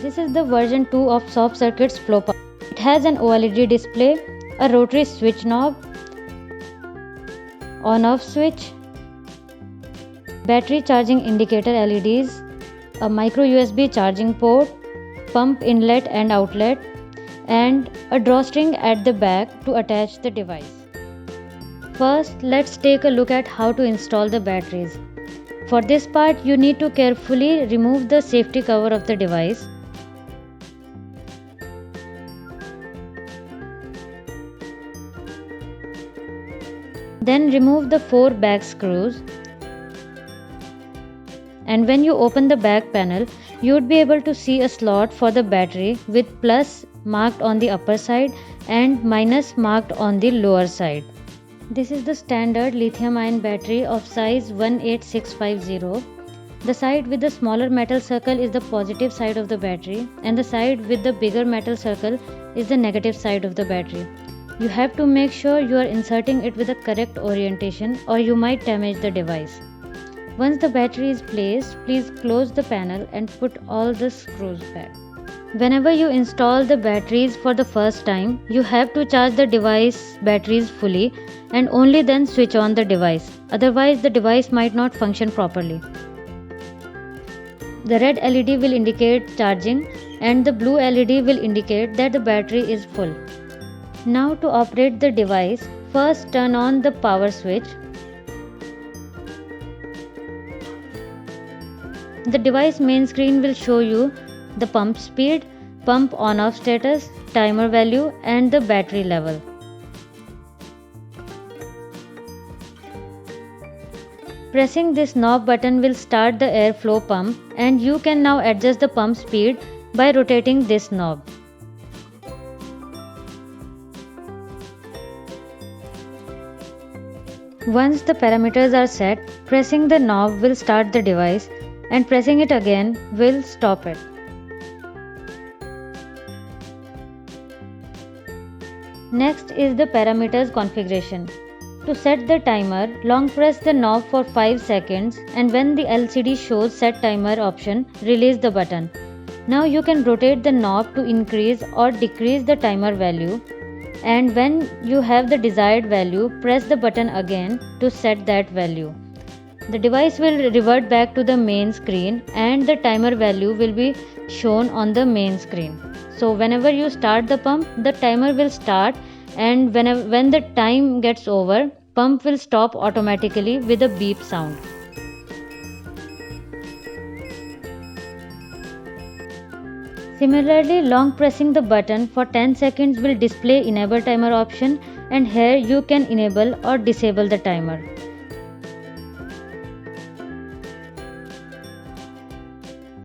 This is the version 2 of SoftCircuits FloPump. It has an OLED display, a rotary switch knob, on-off switch, battery charging indicator LEDs, a micro USB charging port, pump inlet and outlet, and a drawstring at the back to attach the device. First, let's take a look at how to install the batteries. For this part, you need to carefully remove the safety cover of the device. Then remove the 4 back screws. And when you open the back panel, you would be able to see a slot for the battery with plus marked on the upper side and minus marked on the lower side. This is the standard lithium-ion battery of size 18650. The side with the smaller metal circle is the positive side of the battery, and the side with the bigger metal circle is the negative side of the battery. You have to make sure you are inserting it with the correct orientation, or you might damage the device. Once the battery is placed, please close the panel and put all the screws back. Whenever you install the batteries for the first time, you have to charge the device batteries fully and only then switch on the device. Otherwise, the device might not function properly. The red LED will indicate charging and the blue LED will indicate that the battery is full. Now to operate the device, first turn on the power switch. The device main screen will show you the pump speed, pump on-off status, timer value, and the battery level. Pressing this knob button will start the airflow pump, and you can now adjust the pump speed by rotating this knob. Once the parameters are set, pressing the knob will start the device, and pressing it again will stop it. Next is the parameters configuration. To set the timer, long press the knob for 5 seconds, and when the LCD shows set timer option, release the button. Now you can rotate the knob to increase or decrease the timer value, and when you have the desired value, press the button again to set that value. The device will revert back to the main screen and the timer value will be shown on the main screen. So whenever you start the pump, the timer will start, and when the time gets over, pump will stop automatically with a beep sound. Similarly, long pressing the button for 10 seconds will display enable timer option, and here you can enable or disable the timer.